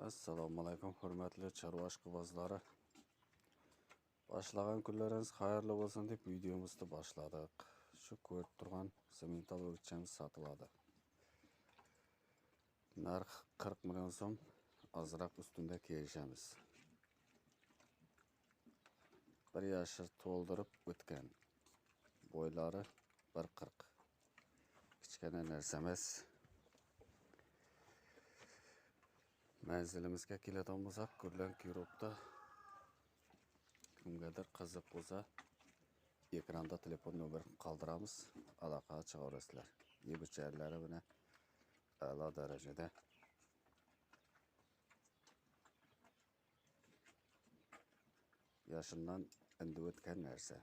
Assalomu alaykum, hurmatli chorva ishqibozlari. Boshlagan kunlaringiz xayrli bo'lsin deb videomizni boshladik. Shu ko'rib turgan semental o'lchamiz sotiladi. Narx 40 million so'm, azroq ustunda kelishamiz. Bir yashir to'ldirib o'tgan. Bo'ylari 1.40. Kichkina narsa emas. Manzilimizga keladigan bo'lsak, ko'rlan Yevropada kimgadir qiziq bo'lsa, ekranda telefon nomerini qoldiramiz, aloqaga chiqarasizlar. Yeb-ichimlari bilan a'lo darajada. Yashindan endi o'tgan narsa.